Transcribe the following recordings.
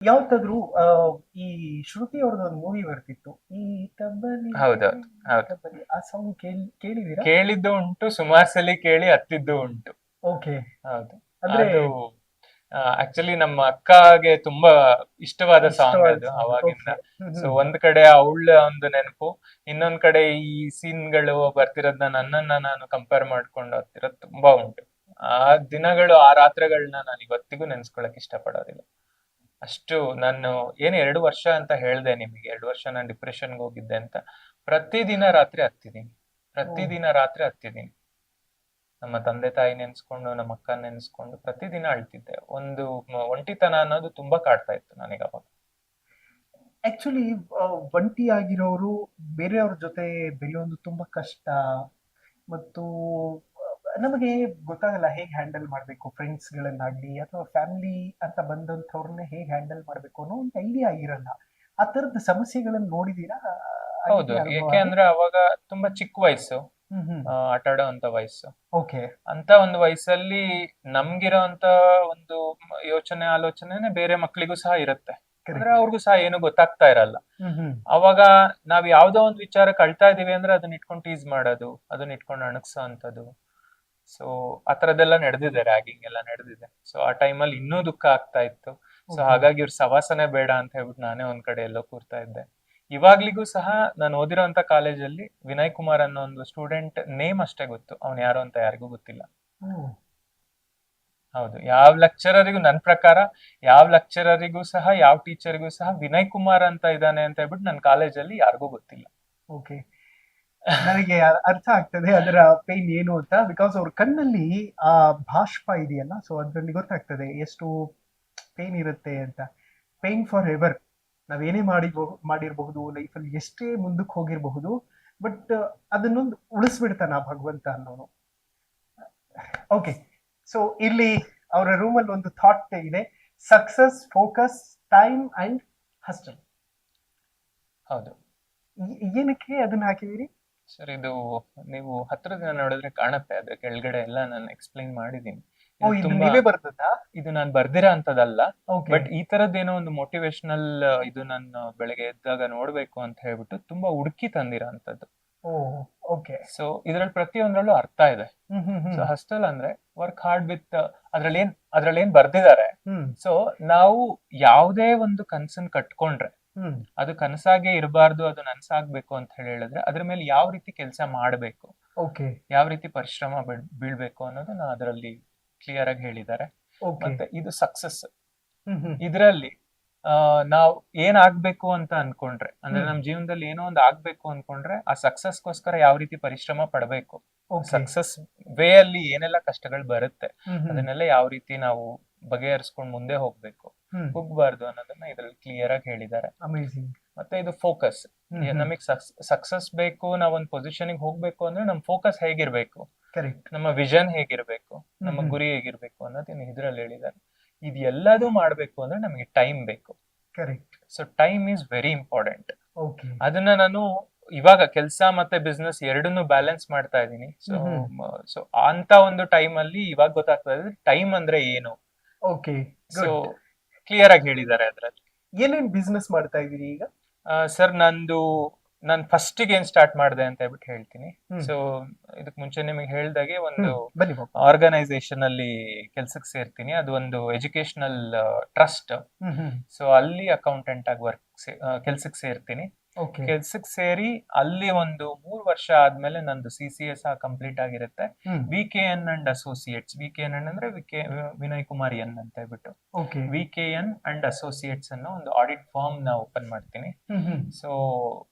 ಯಾವತ್ತಾದ್ರೂ ಈ ಶ್ರುತಿ ಅವ್ರದ್ದು ಒಂದು ಮೂವಿ ಬರ್ತಿತ್ತು, ಈ ತಬ್ಬಲಿ ಹೌದೌದು, ಹೌದು. ತಬ್ಬಲಿ ಆ ಸಾಂಗ್ ಕೇಳಿದೀರಾ? ಕೇಳಿದ್ದು ಉಂಟು, ಸುಮಾರು ಸಲಿ ಕೇಳಿ ಹತ್ತಿದ್ದು ಉಂಟು. ಓಕೆ. ಹೌದು. ಅಂದ್ರೆ ಅದು ಆಕ್ಚುಲಿ ನಮ್ಮ ಅಕ್ಕಗೆ ತುಂಬಾ ಇಷ್ಟವಾದ ಸಾಂಗ್ ಇಷ್ಟವಾದ ಅದು ಸಾಂಗ್. ಅವಾಗಿಂದ. ಓಕೆ. ಸೊ ಒಂದ್ ಕಡೆ ಅವಳ ಒಂದು ನೆನಪು, ಇನ್ನೊಂದ್ ಕಡೆ ಈ ಸೀನ್ಗಳು ಬರ್ತಿರೋದ್ನ ನನ್ನನ್ನ ನಾನು ಕಂಪೇರ್ ಮಾಡ್ಕೊಂಡು ಹೋಗ್ತಿರೋದು ತುಂಬಾ ಉಂಟು. ಆ ದಿನಗಳು, ಆ ರಾತ್ರಿಗಳನ್ನ ನಾನು ಇವತ್ತಿಗೂ ನೆನ್ಸ್ಕೊಳಕ್ ಇಷ್ಟಪಡೋದಿಲ್ಲ. ಅಷ್ಟು ನಾನು ಏನು 2 ವರ್ಷ ಅಂತ ಹೇಳ್ದೆ ನಿಮಗೆ, 2 ವರ್ಷ ನಾನು ಡಿಪ್ರೆಷನ್ಗೆ ಹೋಗಿದ್ದೆ ಅಂತ. ಪ್ರತಿದಿನ ರಾತ್ರಿ ಹತ್ತಿದೀನಿ, ಪ್ರತಿದಿನ ರಾತ್ರಿ ಹತ್ತಿದೀನಿ. ನಮ್ಮ ತಂದೆ ತಾಯಿ ನೆನ್ಸ್ಕೊಂಡು, ನಮ್ಮ ಅಕ್ಕ ನೆನ್ಸ್ಕೊಂಡು ಪ್ರತಿದಿನ ಅಳ್ತಿದ್ದೆ. ಒಂದು ಒಂಟಿತನ ಅನ್ನೋದು ತುಂಬಾ ಕಾಡ್ತಾ ಇತ್ತು ನನಗೆ ಅವಾಗ. ಆಕ್ಚುಲಿ ಒಂಟಿ ಆಗಿರೋರು ಬೇರೆಯವ್ರ ಜೊತೆ ಬೆರೆಯೋದು ತುಂಬಾ ಕಷ್ಟ. ಮತ್ತು ನಮಗೆ ಗೊತ್ತಾಗಲ್ಲ ಹೇಗೆ ಹ್ಯಾಂಡಲ್ ಮಾಡಬೇಕು ಫ್ರೆಂಡ್ಸ್ಗಳನ್ನಾಗ್ಲಿ ಅಥವಾ ಫ್ಯಾಮಿಲಿ ಅಂತ ಬಂದಂಥವ್ರನ್ನ ಹೇಗೆ ಹ್ಯಾಂಡಲ್ ಮಾಡಬೇಕು ಅನ್ನೋ ಒಂದು ಐಡಿಯಾ ಆಗಿರಲ್ಲ. ಆ ಥರದ ಸಮಸ್ಯೆಗಳನ್ನು ನೋಡಿದೀರಾ? ಹೌದು, ಆಗಿದೆಯಾ ಅನುಭವ ಏಕೆ ಅದು? ಅಂದ್ರೆ ಅವಾಗ ತುಂಬಾ ಚಿಕ್ಕ ವಯಸ್ಸು, ಹ್ಮ್ ಹ್ಮ್. ಆಟ ಆಡೋ ಅಂತ ವಯಸ್ಸು. ಓಕೆ. ಅಂತ ಒಂದು ವಯಸ್ಸಲ್ಲಿ ನಮ್ಗಿರೋ ಅಂತ ಒಂದು ಯೋಚನೆ ಆಲೋಚನೆನೆ ಬೇರೆ ಮಕ್ಳಿಗೂ ಸಹ ಇರುತ್ತೆ. ಅಂದ್ರೆ ಕರೆಕ್ಟ್. ಅವ್ರಿಗೂ ಸಹ ಏನು ಗೊತ್ತಾಗ್ತಾ ಇರಲ್ಲ. ಹ್ಮ್ ಹ್ಮ್. ಅವಾಗ ನಾವ್ ಯಾವ್ದೋ ಒಂದ್ ವಿಚಾರಕ್ಕೆ ಅಳ್ತಾ ಇದೀವಿ ಅಂದ್ರೆ ಅದನ್ನ ಇಟ್ಕೊಂಡು ಟೀಸ್ ಮಾಡೋದು, ಅದನ್ನ ಇಟ್ಕೊಂಡು ಅಣಗ್ಸೋ ಅಂತದ್ದು. ಸೊ ಆ ತರದೆಲ್ಲ ನಡೆದಿದೆ, ರ್ಯಾಗಿಂಗ್ ಎಲ್ಲ ನಡೆದಿದೆ. ಸೊ ಆ ಟೈಮಲ್ಲಿ ಇನ್ನೂ ದುಃಖ ಆಗ್ತಾ ಇತ್ತು. So okay. ಹಾಗಾಗಿ ಇವ್ರ ಸವಾಸನೆ ಬೇಡ ಅಂತ ಹೇಳ್ಬಿಟ್ಟು ನಾನೇ ಒಂದ್ ಕಡೆ ಎಲ್ಲೋ ಕೂರ್ತಾ ಇದ್ದೆ. ಇವಾಗ್ಲಿಗೂ ಸಹ ನಾನು ಓದಿರೋಂತ ಕಾಲೇಜಲ್ಲಿ ವಿನಯ್ ಕುಮಾರ್ ಅನ್ನೋ ಒಂದು ಸ್ಟೂಡೆಂಟ್ ನೇಮ್ ಅಷ್ಟೇ ಗೊತ್ತು, ಅವ್ನು ಯಾರು ಅಂತ ಯಾರಿಗೂ ಗೊತ್ತಿಲ್ಲ. ಹ್ಮ್. ಹೌದು, ಯಾವ ಲೆಕ್ಚರರಿಗೂ ನನ್ನ ಪ್ರಕಾರ ಯಾವ ಲೆಕ್ಚರರಿಗೂ ಸಹ ಯಾವ ಟೀಚರಿಗೂ ಸಹ ವಿನಯ್ ಕುಮಾರ್ ಅಂತ ಇದ್ದಾನೆ ಅಂತ ಹೇಳ್ಬಿಟ್ಟು ನನ್ನ ಕಾಲೇಜಲ್ಲಿ ಯಾರಿಗೂ ಗೊತ್ತಿಲ್ಲ. ಓಕೆ. ನನಗೆ ಅರ್ಥ ಆಗ್ತದೆ ಅದರ ಪೇನ್ ಏನು ಅಂತ. ಬಿಕಾಸ್ ಅವ್ರ ಕಣ್ಣಲ್ಲಿ ಆ ಭಾಷ್ಪ ಇದೆಯಲ್ಲ, ಸೊ ಅದ್ರಲ್ಲಿ ಗೊತ್ತಾಗ್ತದೆ ಎಷ್ಟು ಪೇನ್ ಇರುತ್ತೆ ಅಂತ. Pain for ever. ನಾವೇನೇ ಮಾಡಿರಬಹುದು ಲೈಫಲ್ಲಿ, ಎಷ್ಟೇ ಮುಂದಕ್ಕೆ ಹೋಗಿರಬಹುದು, ಬಟ್ ಅದನ್ನೊಂದು ಉಳಿಸ್ಬಿಡ್ತಾನ ಆ ಭಗವಂತ ಅನ್ನೋನು. ಓಕೆ. ಸೊ ಇಲ್ಲಿ ಅವರ ರೂಮಲ್ಲಿ ಒಂದು ಥಾಟ್ ಇದೆ: success, focus, time and hustle. ಹೌದು ಏನಕ್ಕೆ ಅದನ್ನ ಹಾಕಿದೀರಿ? ಸರ್, ಇದು ನೀವು ಹತ್ರದಿಂದ ನೋಡಿದ್ರೆ ಕಾಣುತ್ತೆ, ಅದ್ರ ಕೆಳಗಡೆ ಎಲ್ಲ ನಾನು ಎಕ್ಸ್ಪ್ಲೈನ್ ಮಾಡಿದ್ದೀನಿ. ಓ, ಇದು ಇದು ತುಂಬಾ, ನೀವೇ ಬರ್ದದ್ದಾ? ಇದು ನಾನು ಬರ್ದಿರೋ ಅಂತದಲ್ಲ. ಓಕೆ. ಬಟ್ ಈ ತರದ್ದೇನೋ ಒಂದು ಮೋಟಿವೇಶನಲ್, ಇದು ನಾನು ಬೆಳಗ್ಗೆ ಎದ್ದಾಗ ನೋಡ್ಬೇಕು ಅಂತ ಹೇಳ್ಬಿಟ್ಟು ತುಂಬಾ ಹುಡುಕಿ ತಂದಿರೋ ಅಂತದ್ದು. ಓ, ಓಕೆ. ಸೊ ಇದ್ರಲ್ಲಿ ಪ್ರತಿಯೊಂದ್ರಲ್ಲೂ ಅರ್ಥ ಇದೆ. ಹ್ಮ್ ಹ್ಮ್ ಸೊ ಹ್ಮ್. ಹಸ್ಟಲ್ ಅಂದ್ರೆ ವರ್ಕ್ ಹಾರ್ಡ್ ವಿತ್, ಅದ್ರಲ್ಲಿ ಏನ್ ಬರ್ದಿದ್ದಾರೆ. ಹ್ಮ್ ಸೊ ನಾವು ಯಾವುದೇ ಒಂದು ಕನ್ಸನ್ ಕಟ್ಕೊಂಡ್ರೆ ಹ್ಮ್. ಅದು ಕನಸಾಗೆ ಇರಬಾರ್ದು, ಅದು ನನ್ಸಾಗ್ಬೇಕು ಅಂತ ಹೇಳಿದ್ರೆ ಅದ್ರ ಮೇಲೆ ಯಾವ ರೀತಿ ಕೆಲಸ ಮಾಡಬೇಕು, ಓಕೆ. ಯಾವ ರೀತಿ ಪರಿಶ್ರಮ ಬೀಳ್ಬೇಕು ಅನ್ನೋದನ್ನ ಅದರಲ್ಲಿ ಕ್ಲಿಯರ್ ಆಗಿ ಹೇಳಿದ್ದಾರೆ. ಓಕೆ. ಮತ್ತೆ ಇದು ಸಕ್ಸಸ್. ಹ್ಮ್ ಹ್ಮ್ ಇದರಲ್ಲಿ ನಾವು ಏನ್ ಆಗ್ಬೇಕು ಅಂತ ಅನ್ಕೊಂಡ್ರೆ, ಅಂದ್ರೆ ಹ್ಮ್. ನಮ್ ಜೀವನದಲ್ಲಿ ಏನೋ ಒಂದು ಆಗ್ಬೇಕು ಅನ್ಕೊಂಡ್ರೆ ಆ ಸಕ್ಸಸ್ಗೋಸ್ಕರ ಯಾವ ರೀತಿ ಪರಿಶ್ರಮ ಪಡಬೇಕು, ಓಕೆ. ಸಕ್ಸಸ್ ವೇ ಅಲ್ಲಿ ಏನೆಲ್ಲ ಕಷ್ಟಗಳು ಬರುತ್ತೆ ಹ್ಮ್ ಹ್ಮ್ ಅದನ್ನೆಲ್ಲ ಯಾವ ರೀತಿ ನಾವು ಬಗೆಹರಿಸ್ಕೊಂಡು ಮುಂದೆ ಹೋಗ್ಬೇಕು, ಹ್ಮ್. ಕುಗ್ಬಾರ್ದು ಅನ್ನೋದನ್ನ ಇದ್ರಲ್ಲಿ ಕ್ಲಿಯರ್ ಆಗಿ ಹೇಳಿದ್ದಾರೆ. ಅಮೇಜಿಂಗ್. ಮತ್ತೆ ಇದು ಫೋಕಸ್. ಹ್ಮ್ ಹ್ಮ್. ನಮಗ್ ಸಕ್ಸಸ್ ಬೇಕು, ನಾವೊಂದ್ ಪೊಸಿಷನ್ಗೆ ಹೋಗ್ಬೇಕು ಅಂದ್ರೆ ನಮ್ ಫೋಕಸ್ ಹೇಗಿರ್ಬೇಕು, ಕರೆಕ್ಟ್. ನಮ್ಮ ವಿಷನ್ ಹೇಗಿರ್ಬೇಕು, ನಮ್ಮ ಹ್ಮ್. ಗುರಿ ಹೇಗಿರ್ಬೇಕು ಅನ್ನೋದನ್ನ ಇದ್ರಲ್ಲಿ ಹೇಳಿದ್ದಾರೆ. ಇದೆಲ್ಲದೂ ಮಾಡ್ಬೇಕು ಅಂದ್ರೆ ನಮಗೆ ಟೈಮ್ ಬೇಕು. Correct. So time is very important. Okay. ಅದನ್ನ ನಾನು ಇವಾಗ ಕೆಲಸ ಮತ್ತೆ ಬಿಸ್ನೆಸ್ ಎರಡನ್ನೂ ಬ್ಯಾಲೆನ್ಸ್ ಮಾಡ್ತಾ ಇದ್ದೀನಿ. ಸೊ ಹ್ಮ್. ಸೊ ಅಂತ ಒಂದು ಟೈಮ್ ಅಲ್ಲಿ ಇವಾಗ ಗೊತ್ತಾಗ್ತಾ ಇದೆ ಟೈಮ್ ಅಂದ್ರೆ ಏನು. ಓಕೆ. So good. ಕ್ಲಿಯರ್ ಆಗಿ ಹೇಳಿದ್ದಾರೆ ಅದ್ರಲ್ಲಿ. ಏನೇನ್ ಬಿಸ್ನೆಸ್ ಮಾಡ್ತಾ ಇದೀರಿ ಈಗ? ಸರ್, ನಾನು ಫಸ್ಟಿಗೆ ಏನ್ ಸ್ಟಾರ್ಟ್ ಮಾಡಿದೆ ಅಂತ ಹೇಳ್ಬಿಟ್ಟು ಹೇಳ್ತೀನಿ. ಹ್ಮ್. ಸೊ ಇದಕ್ ಮುಂಚೆ ನಿಮಗೆ ಹೇಳ್ದಾಗೆ ಒಂದು ಬನ್ನಿ ಬಾಬು. ಆರ್ಗನೈಸೇಷನ್ ಅಲ್ಲಿ ಕೆಲ್ಸಕ್ಕೆ ಸೇರ್ತೀನಿ. ಅದು ಒಂದು ಎಜುಕೇಶನಲ್ ಟ್ರಸ್ಟ್. ಹ್ಮ್ ಹ್ಮ್. ಸೊ ಅಲ್ಲಿ ಅಕೌಂಟೆಂಟ್ ಆಗಿ ಕೆಲ್ಸಕ್ಕೆ ಸೇರ್ತೀನಿ. ಓಕೆ. ಕೆಲ್ಸಕ್ಕೆ ಸೇರಿ ಅಲ್ಲಿ ಒಂದು 3 ವರ್ಷ ಆದ್ಮೇಲೆ ನಂದು CCA ಸಹ ಕಂಪ್ಲೀಟ್ ಆಗಿರುತ್ತೆ. ಹ್ಮ್. VKN ಅಂಡ್ ಅಸೋಸಿಯೇಟ್ಸ್, VKN ಅಂದ್ರೆ ವಿನಯ್ ಕುಮಾರ್ ಎನ್ ಅಂತ ಹೇಳ್ಬಿಟ್ಟು, ಓಕೆ. VKN ಅಂಡ್ ಅಸೋಸಿಯೇಟ್ಸ್ ಅನ್ನೋ ಒಂದು ಆಡಿಟ್ ಫಾರ್ಮ್ ನ ಓಪನ್ ಮಾಡ್ತೀನಿ. ಹ್ಮ್ ಹ್ಮ್. ಸೊ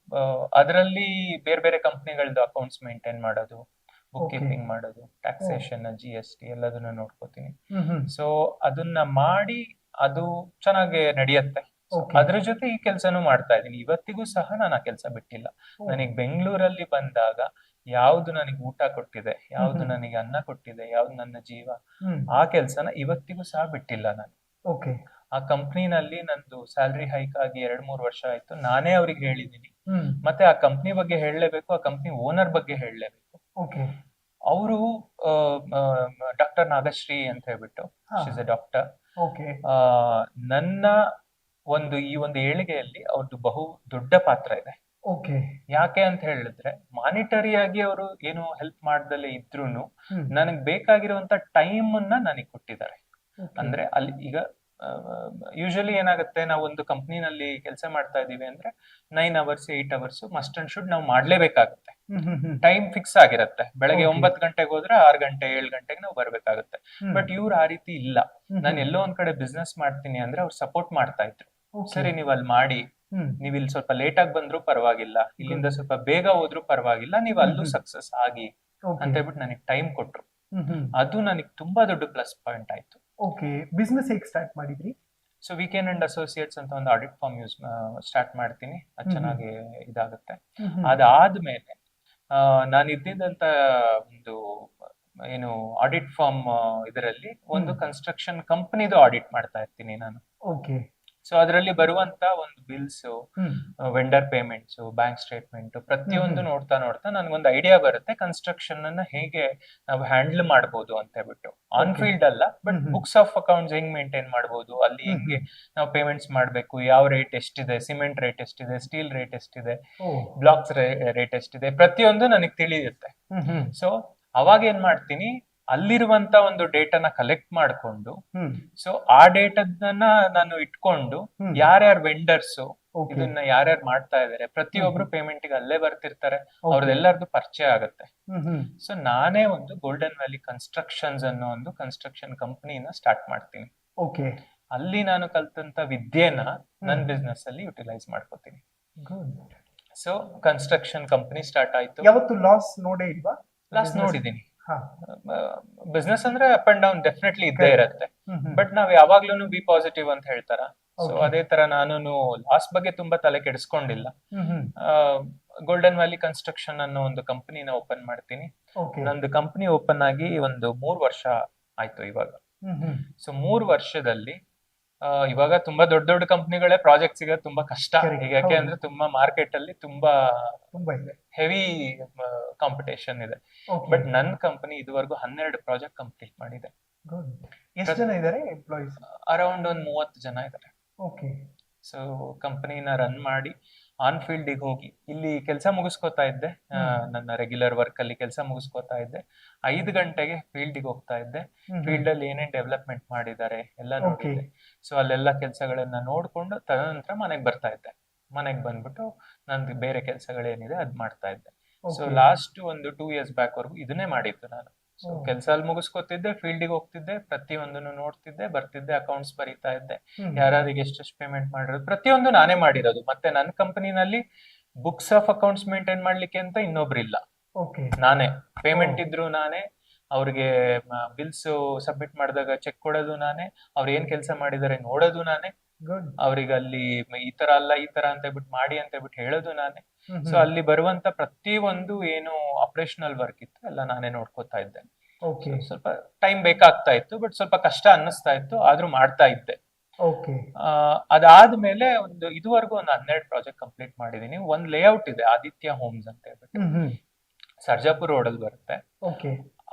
ಅದರಲ್ಲಿ ಬೇರೆ ಬೇರೆ ಕಂಪ್ನಿಗಳದ್ದು ಅಕೌಂಟ್ಸ್ ಮೇಂಟೈನ್ ಮಾಡೋದು, ಬುಕ್ ಓಕೆ. ಕೀಪಿಂಗ್ ಮಾಡೋದು, ಟ್ಯಾಕ್ಸೇಷನ್, GST ಎಲ್ಲದನ್ನ ನೋಡ್ಕೋತೀನಿ. ಹ್ಮ್ ಹ್ಮ್. ಸೊ ಅದನ್ನ ಮಾಡಿ ಅದು ಚೆನ್ನಾಗಿ ನಡೆಯುತ್ತೆ. ಓಕೆ. ಅದ್ರ ಜೊತೆ ಈ ಕೆಲ್ಸನೂ ಮಾಡ್ತಾ ಇದ್ದೀನಿ. ಇವತ್ತಿಗೂ ಸಹ ನಾನು ಆ ಕೆಲಸ ಬಿಟ್ಟಿಲ್ಲ. ನನಗೆ ಬೆಂಗಳೂರಲ್ಲಿ ಬಂದಾಗ ಯಾವ್ದು ನನಗೆ ಊಟ ಕೊಟ್ಟಿದೆ, ಯಾವ್ದು ಹ್ಮ್. ನನಗೆ ಅನ್ನ ಕೊಟ್ಟಿದೆ, ಯಾವ್ದು ನನ್ನ ಜೀವ, ಹ್ಮ್. ಆ ಕೆಲ್ಸನ ಇವತ್ತಿಗೂ ಸಹ ಬಿಟ್ಟಿಲ್ಲ ನಾನು. ಓಕೆ. ಆ ಕಂಪ್ನಿನಲ್ಲಿ ನಂದು ಸ್ಯಾಲ್ರಿ ಹೈಕ್ ಆಗಿ 2-3 ವರ್ಷ ಆಯ್ತು. ನಾನೇ ಅವ್ರಿಗೆ ಹೇಳಿದ್ದೀನಿ. ಹ್ಮ್. ಮತ್ತೆ ಆ ಕಂಪ್ನಿ ಬಗ್ಗೆ ಹೇಳಲೇಬೇಕು, ಆ ಕಂಪ್ನಿ ಓನರ್ ಬಗ್ಗೆ ಹೇಳಲೇಬೇಕು. ಓಕೆ. ಅವರು ಡಾಕ್ಟರ್ ನಾಗಶ್ರೀ ಅಂತ ಹೇಳ್ಬಿಟ್ಟು, ಹಾ. She is A doctor. Okay. ನನ್ನ ಈ ಒಂದು ಏಳಿಗೆಯಲ್ಲಿ ಅವ್ರದ್ದು ಬಹು ದೊಡ್ಡ ಪಾತ್ರ ಇದೆ. ಓಕೆ. ಯಾಕೆ ಅಂತ ಹೇಳಿದ್ರೆ ಮಾನಿಟರಿ ಆಗಿ ಅವರು ಏನು ಹೆಲ್ಪ್ ಮಾಡ್ದಲೇ ಇದ್ರೂನು ಹ್ಮ್. ನನಗ್ ಬೇಕಾಗಿರುವಂತ ಟೈಮ್ ಅನ್ನ ನನಗ್ ಕೊಟ್ಟಿದ್ದಾರೆ. Okay. ಅಂದ್ರೆ ಅಲ್ಲಿ ಈಗ ಯೂಶಲಿ ಏನಾಗುತ್ತೆ, ನಾವು ಒಂದು ಕಂಪ್ನಿನಲ್ಲಿ ಕೆಲಸ ಮಾಡ್ತಾ ಇದೀವಿ ಅಂದ್ರೆ 9 hours 8 hours must and should ನಾವು ಮಾಡ್ಲೇಬೇಕಾಗುತ್ತೆ. ಹ್ಮ್ ಹ್ಮ್ ಹ್ಮ್. ಟೈಮ್ ಫಿಕ್ಸ್ ಆಗಿರುತ್ತೆ. ಬೆಳಗ್ಗೆ Okay. 9 ಗಂಟೆಗೆ ಹೋದ್ರೆ 6 ಗಂಟೆ 7 ಗಂಟೆಗೆ ನಾವು ಬರ್ಬೇಕಾಗುತ್ತೆ. ಹ್ಮ್. ಬಟ್ ಇವ್ರು ಆ ರೀತಿ ಇಲ್ಲ. ಹ್ಮ್ ನಾನು ಹ್ಮ್. ಎಲ್ಲೋ ಒಂದ್ ಕಡೆ ಬಿಸ್ನೆಸ್ ಮಾಡ್ತೀನಿ ಅಂದ್ರೆ ಅವ್ರು ಸಪೋರ್ಟ್ ಮಾಡ್ತಾ ಇದ್ರು. Okay. ಸರಿ, ನೀವ್ ಅಲ್ಲಿ ಮಾಡಿ, ಹ್ಮ್. ನೀವ್ ಇಲ್ಲಿ ಸ್ವಲ್ಪ ಲೇಟ್ ಆಗಿ ಬಂದ್ರು ಪರವಾಗಿಲ್ಲ, ಇಲ್ಲಿಂದ ಸ್ವಲ್ಪ ಬೇಗ ಹೋದ್ರು ಪರವಾಗಿಲ್ಲ, ನೀವ್ ಅಲ್ಲೂ ಹ್ಮ್. ಸಕ್ಸಸ್ ಆಗಿ Okay. ಅಂತ ಹೇಳ್ಬಿಟ್ಟು ನನಗೆ ಟೈಮ್ ಕೊಟ್ರು. ಹ್ಮ್ ಹ್ಮ್. ಅದು ನನಗೆ ತುಂಬಾ ದೊಡ್ಡ ಪ್ಲಸ್ ಪಾಯಿಂಟ್ ಆಯ್ತು. ಓಕೆ. ಬಿಸ್ನೆಸ್ ಹೇಗೆ ಸ್ಟಾರ್ಟ್ ಮಾಡಿದ್ರಿ? ಸೊ ವೀಕೆಂಡ್ ಅಂಡ್ ಅಸೋಸಿಯೇಟ್ಸ್ ಅಂತ ಒಂದು ಆಡಿಟ್ ಫಾರ್ಮ್ ಸ್ಟಾರ್ಟ್ ಮಾಡ್ತೀನಿ. ಅದು ಹ್ಮ್. ಚೆನ್ನಾಗಿ ಇದಾಗುತ್ತೆ. ಹ್ಮ್ ಹ್ಮ್. ಅದಾದ್ಮೇಲೆ ನಾನು ಇದ್ದಿದ್ದಂತ ಒಂದು ಏನು ಆಡಿಟ್ ಫಾರ್ಮ್ ಇದರಲ್ಲಿ ಒಂದು ಕನ್ಸ್ಟ್ರಕ್ಷನ್ ಕಂಪನಿದು ಆಡಿಟ್ ಮಾಡ್ತಾ ಇರ್ತೀನಿ ನಾನು. ಓಕೆ. ಸೊ ಅದರಲ್ಲಿ ಬರುವಂತ ಒಂದು ಬಿಲ್ಸ್, ಹ್ಮ್. ವೆಂಡರ್ ಪೇಮೆಂಟ್ಸ್, ಬ್ಯಾಂಕ್ ಸ್ಟೇಟ್ಮೆಂಟ್ ಪ್ರತಿಯೊಂದು ಹ್ಮ್. ನೋಡ್ತಾ ನನಗೊಂದು ಐಡಿಯಾ ಬರುತ್ತೆ ಕನ್ಸ್ಟ್ರಕ್ಷನ್ ಅನ್ನ ಹೇಗೆ ನಾವು ಹ್ಯಾಂಡಲ್ ಮಾಡ್ಬೋದು ಅಂತ ಹೇಳ್ಬಿಟ್ಟು. On Okay. ಫೀಲ್ಡ್ ಅಲ್ಲ, but hmm. Books of accounts ಹೆಂಗ್ ಮೇಂಟೈನ್ ಮಾಡ್ಬೋದು, ಅಲ್ಲಿ ಹ್ಮ್. ಹೆಂಗೆ ನಾವು ಪೇಮೆಂಟ್ಸ್ ಮಾಡ್ಬೇಕು, ಯಾವ ರೇಟ್ ಎಷ್ಟಿದೆ, ಸಿಮೆಂಟ್ ರೇಟ್ ಎಷ್ಟಿದೆ, ಸ್ಟೀಲ್ ರೇಟ್ ಎಷ್ಟಿದೆ, ಓ. ಬ್ಲಾಕ್ಸ್ ರೇಟ್ ಎಷ್ಟಿದೆ, ಪ್ರತಿಯೊಂದು ನನಗೆ ತಿಳಿಯುತ್ತೆ. ಹ್ಮ್ ಹ್ಮ್. ಸೊ ಅವಾಗ ಏನ್ ಮಾಡ್ತೀನಿ, ಅಲ್ಲಿರುವಂತ ಒಂದು ಡೇಟಾನ ಕಲೆಕ್ಟ್ ಮಾಡ್ಕೊಂಡು, ಹ್ಮ್. ಸೊ ಆ ಡೇಟಾದನ್ನ ನಾನು ಇಟ್ಕೊಂಡು ಹ್ಮ್. ಯಾರ್ಯಾರು ವೆಂಡರ್ಸ್ Okay. ಇದನ್ನ ಯಾರ್ಯಾರು ಮಾಡ್ತಾ ಇದಾರೆ, ಪ್ರತಿಯೊಬ್ರು ಪೇಮೆಂಟ್ ಗೆ ಅಲ್ಲೇ ಬರ್ತಿರ್ತಾರೆ, Okay. ಅವ್ರದ್ದೆಲ್ಲರದು ಪರಿಚಯ ಆಗುತ್ತೆ. ಹ್ಮ್ ಹ್ಮ್. ಸೊ ನಾನೇ ಒಂದು ಗೋಲ್ಡನ್ ವ್ಯಾಲಿ ಕನ್ಸ್ಟ್ರಕ್ಷನ್ಸ್ ಅನ್ನೋ ಒಂದು ಕನ್ಸ್ಟ್ರಕ್ಷನ್ ಕಂಪನಿನ ಸ್ಟಾರ್ಟ್ ಮಾಡ್ತೀನಿ. ಓಕೆ. ಅಲ್ಲಿ ನಾನು ಕಲ್ತಂತ ವಿದ್ಯೆನ ನನ್ನ ಬಿಸ್ನೆಸ್ ಅಲ್ಲಿ ಯುಟಿಲೈಸ್ ಮಾಡ್ಕೋತೀನಿ. Good. So construction company start ಆಯ್ತು. ಯಾವತ್ತು ಲಾಸ್ ನೋಡೇ ಇಲ್ವಾ? ಲಾಸ್ಟ್ ನೋಡಿದೀನಿ. ಹಾ. ಬಿಸ್ನೆಸ್ ಅಂದ್ರೆ ಅಪ್ ಅಂಡ್ ಡೌನ್ ಡೆಫಿನೆಟ್ಲಿ ಇದ್ದೇ Correct. ಇರತ್ತೆ. ಹ್ಮ್ ಹ್ಮ್. ಬಟ್ ನಾವ್ ಯಾವಾಗ್ಲೂ ಬಿ ಪಾಸಿಟಿವ್ ಅಂತ ಹೇಳ್ತಾರ. So Okay. ಅದೇ ತರ ನಾನು ಲಾಸ್ ಬಗ್ಗೆ ತುಂಬಾ ತಲೆ ಕೆಡಿಸ್ಕೊಂಡಿಲ್ಲ. ಹ್ಮ್ ಹ್ಮ್. ಗೋಲ್ಡನ್ ವ್ಯಾಲಿ ಕನ್ಸ್ಟ್ರಕ್ಷನ್ ಅನ್ನೋ ಒಂದು ಕಂಪನಿನ ಓಪನ್ ಮಾಡ್ತೀನಿ. ಓಕೆ. ನಂದು ಕಂಪನಿ ಓಪನ್ ಆಗಿ ಒಂದು 3 ವರ್ಷ ಆಯ್ತು ಇವಾಗ. ಹ್ಮ್ ಹ್ಮ್. ಸೊ 3 ವರ್ಷದಲ್ಲಿ ಇವಾಗ ತುಂಬಾ ದೊಡ್ಡ ದೊಡ್ಡ ಕಂಪನಿಗಳೇ ಪ್ರಾಜೆಕ್ಟ್ ಸಿಗೋದು ತುಂಬಾ ಕಷ್ಟ. Correct. ಈಗ ಯಾಕೆ ಹೌದು. ಅಂದ್ರೆ ತುಂಬಾ ಮಾರ್ಕೆಟ್ ಅಲ್ಲಿ ತುಂಬಾ ತುಂಬಾ ಇದೆ. ಹೆವಿ ಕಾಂಪಿಟೇಷನ್ ಇದೆ. ಓಕೆ. ಬಟ್ ನನ್ನ ಕಂಪನಿ ಇದುವರೆಗೂ 12 ಪ್ರಾಜೆಕ್ಟ್ ಕಂಪ್ಲೀಟ್ ಮಾಡಿದೆ. ಗುಡ್. ಎಷ್ಟು ಜನ ಇದ್ದಾರೆ ಎಂಪ್ಲಾಯೀಸ್? ಅರೌಂಡ್ ಒಂದು 30 ಜನ ಇದ್ದಾರೆ. ಓಕೆ. ಸೊ ಕಂಪನಿನ ರನ್ ಮಾಡಿ ಆನ್ ಫೀಲ್ಡ್ ಹೋಗಿ ಇಲ್ಲಿ ಕೆಲಸ ಮುಗಿಸ್ಕೋತಾ ಇದ್ದೆ. ನನ್ನ ರೆಗ್ಯುಲರ್ ವರ್ಕ್ ಅಲ್ಲಿ ಕೆಲಸ ಮುಗಿಸ್ಕೋತಾ ಇದ್ದೆ. 5 ಗಂಟೆಗೆ ಫೀಲ್ಡ್ ಹೋಗ್ತಾ ಇದ್ದೆ. ಫೀಲ್ಡ್ ಅಲ್ಲಿ ಏನೇನ್ ಡೆವಲಪ್ಮೆಂಟ್ ಮಾಡಿದ್ದಾರೆ ಎಲ್ಲ ನೋಡಿದ್ದೆ. ಸೊ ಅಲ್ಲೆಲ್ಲ ಕೆಲಸಗಳನ್ನ ನೋಡ್ಕೊಂಡು ತದನಂತರ ಮನೆಗೆ ಬರ್ತಾ ಇದ್ದೆ. ಮನೆಗೆ ಬಂದ್ಬಿಟ್ಟು ನಂದು ಬೇರೆ ಕೆಲಸಗಳೇನಿದೆ ಅದ್ ಮಾಡ್ತಾ ಇದ್ದೆ. ಸೊ ಲಾಸ್ಟ್ ಒಂದು 2 ಇಯರ್ಸ್ ಬ್ಯಾಕ್ ವರ್ಗು ಇದನ್ನೇ ಮಾಡಿದ್ದು ನಾನು. ಸೊ ಕೆಲಸ ಅಲ್ಲಿ ಮುಗಿಸ್ಕೊತಿದ್ದೆ, ಫೀಲ್ಡಿಗೆ ಹೋಗ್ತಿದ್ದೆ, ಪ್ರತಿಯೊಂದನ್ನು ನೋಡ್ತಿದ್ದೆ, ಬರ್ತಿದ್ದೆ, ಅಕೌಂಟ್ಸ್ ಬರೀತಾ ಇದ್ದೆ, ಯಾರಿಗೆ ಎಷ್ಟೆಷ್ಟು ಪೇಮೆಂಟ್ ಮಾಡಿರೋದು ಪ್ರತಿಯೊಂದು ನಾನೇ ಮಾಡಿರೋದು. ಮತ್ತೆ ನನ್ನ ಕಂಪನಿನಲ್ಲಿ ಬುಕ್ಸ್ ಆಫ್ ಅಕೌಂಟ್ಸ್ ಮೇಂಟೈನ್ ಮಾಡ್ಲಿಕ್ಕೆ ಅಂತ ಇನ್ನೊಬ್ರಿಲ್ಲ, ನಾನೇ. ಪೇಮೆಂಟ್ ಇದ್ರು ನಾನೇ, ಅವ್ರಿಗೆ ಬಿಲ್ಸ್ ಸಬ್ಮಿಟ್ ಮಾಡಿದಾಗ ಚೆಕ್ ಕೊಡೋದು ನಾನೇ, ಅವ್ರು ಏನ್ ಕೆಲಸ ಮಾಡಿದಾರೆ ನೋಡೋದು ನಾನೇ, ಅವ್ರಿಗೆ ಅಲ್ಲಿ ಈ ತರ ಅಲ್ಲ ಈ ತರ ಅಂತ ಹೇಳ್ಬಿಟ್ಟು ಮಾಡಿ ಅಂತ ಹೇಳ್ಬಿಟ್ಟು ಹೇಳೋದು ನಾನೇ. ಸೊ ಅಲ್ಲಿ ಬರುವಂತ ಪ್ರತಿ ಒಂದು ಏನು ಆಪರೇಷನಲ್ ವರ್ಕ್ ಇತ್ತು ಎಲ್ಲ ನಾನೇ ನೋಡ್ಕೋತಾ ಇದ್ದೆ. ಸ್ವಲ್ಪ ಟೈಮ್ ಬೇಕಾಗ್ತಾ ಇತ್ತು, ಬಟ್ ಸ್ವಲ್ಪ ಕಷ್ಟ ಅನ್ನಿಸ್ತಾ ಇತ್ತು, ಆದ್ರೂ ಮಾಡ್ತಾ ಇದ್ದೆ. ಅದಾದ್ಮೇಲೆ ಇದುವರೆಗೂ ಒಂದು 12 ಪ್ರಾಜೆಕ್ಟ್ ಕಂಪ್ಲೀಟ್ ಮಾಡಿದೀನಿ. ಒಂದ್ ಲೇಔಟ್ ಇದೆ, ಆದಿತ್ಯ ಹೋಮ್ಸ್ ಅಂತ ಹೇಳ್ಬಿಟ್ಟು, ಸರ್ಜಾಪುರ್ ರೋಡ್ ಅಲ್ಲಿ ಬರುತ್ತೆ.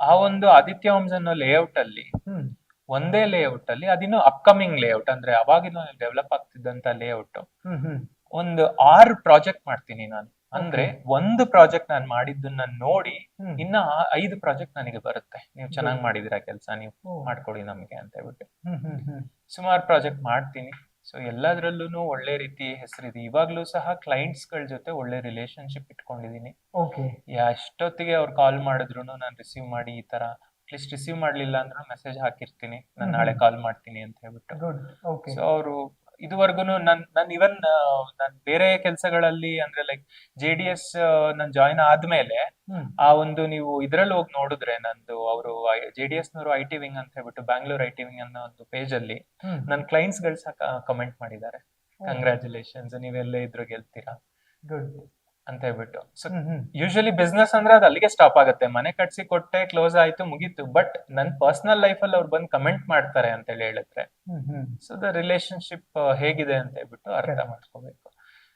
ಆ ಒಂದು ಆದಿತ್ಯ ಹೋಮ್ಸ್ ಅನ್ನೋ ಲೇಔಟ್ ಅಲ್ಲಿ ಒಂದೇ ಲೇಔಟ್ ಅಲ್ಲಿ, ಅದಿನ್ನು ಅಪ್ಕಮಿಂಗ್ ಲೇಔಟ್ ಅಂದ್ರೆ ಅವಾಗಿನ ಡೆವಲಪ್ ಆಗ್ತಿದ್ದಂತ ಲೇಔಟ್, ಒಂದು 6 ಪ್ರಾಜೆಕ್ಟ್ ಮಾಡ್ತೀನಿ ನಾನು. ಅಂದ್ರೆ ಒಂದು ಪ್ರಾಜೆಕ್ಟ್ ನಾನು ಮಾಡಿದ್ದನ್ನ ನೋಡಿ ಇನ್ನ 5 ಪ್ರಾಜೆಕ್ಟ್ ನನಗೆ ಬರುತ್ತೆ. ನೀವು ಚೆನ್ನಾಗಿ ಮಾಡಿದಿರಾ ಕೆಲಸ, ನೀವು ಮಾಡ್ಕೊಡಿ ನಮ್ಗೆ ಅಂತ ಹೇಳ್ಬಿಟ್ಟು ಸುಮಾರು ಪ್ರಾಜೆಕ್ಟ್ ಮಾಡ್ತೀನಿ. ಸೊ ಎಲ್ಲದ್ರಲ್ಲೂ ಒಳ್ಳೆ ರೀತಿ ಹೆಸರಿದೆ. ಇವಾಗ್ಲೂ ಸಹ ಕ್ಲೈಂಟ್ಸ್ ಗಳ ಜೊತೆ ಒಳ್ಳೆ ರಿಲೇಶನ್ಶಿಪ್ ಇಟ್ಕೊಂಡಿದೀನಿ. ಎಷ್ಟೊತ್ತಿಗೆ ಅವ್ರು ಕಾಲ್ ಮಾಡಿದ್ರು ನಾನು ರಿಸೀವ್ ಮಾಡಿ, ಈ ತರ ಅಟ್ಲೀಸ್ಟ್ ರಿಸೀವ್ ಮಾಡ್ಲಿಲ್ಲ ಅಂದ್ರೂ ಮೆಸೇಜ್ ಹಾಕಿರ್ತೀನಿ, ನಾನು ನಾಳೆ ಕಾಲ್ ಮಾಡ್ತೀನಿ ಅಂತ ಹೇಳ್ಬಿಟ್ಟು. ಸೊ ಅವರು ಇದುವರೆಗೂ ನನ್ ಇವನ್ ನಾನ್ ಬೇರೆ ಕೆಲಸಗಳಲ್ಲಿ ಅಂದ್ರೆ ಲೈಕ್ JDS ನಾನ್ ಜಾಯಿನ್ ಆದ್ಮೇಲೆ ಆ ಒಂದು ನೀವು ಇದ್ರಲ್ಲಿ ಹೋಗಿ ನೋಡಿದ್ರೆ ನಂದು, ಅವರು JDS ನವರು IT ವಿಂಗ್ ಅಂತ ಹೇಳ್ಬಿಟ್ಟು ಬ್ಯಾಂಗ್ಳೂರ್ IT ವಿಂಗ್ ಅನ್ನೋ ಒಂದು ಪೇಜ್ ಅಲ್ಲಿ ನನ್ ಕ್ಲೈಂಟ್ಸ್ ಗಳು ಸಹ ಕಮೆಂಟ್ ಮಾಡಿದ್ದಾರೆ, ಕಂಗ್ರಾಚುಲೇಷನ್ಸ್ ನೀವೆಲ್ಲೇ ಇದ್ರು ಗೆಲ್ತೀರಾ ಅಂತ ಹೇಳ್ಬಿಟ್ಟು. ಸೊ ಯೂಶಲಿ ಬಿಸ್ನೆಸ್ ಅಂದ್ರೆ ಅದು ಅಲ್ಲಿಗೆ ಸ್ಟಾಪ್ ಆಗುತ್ತೆ, ಮನೆ ಕಟ್ಸಿ ಕೊಟ್ಟೆ ಕ್ಲೋಸ್ ಆಯ್ತು ಮುಗೀತು. ಬಟ್ ನನ್ ಪರ್ಸನಲ್ ಲೈಫ್ ಅಲ್ಲಿ ಅವ್ರು ಬಂದು ಕಮೆಂಟ್ ಮಾಡ್ತಾರೆ ಅಂತ ಹೇಳಿದ್ರೆ, ಸೊ ದ ರಿಲೇಶನ್ಶಿಪ್ ಹೇಗಿದೆ ಅಂತ ಹೇಳ್ಬಿಟ್ಟು ಅರ್ಥ ಮಾಡ್ಕೋಬೇಕು.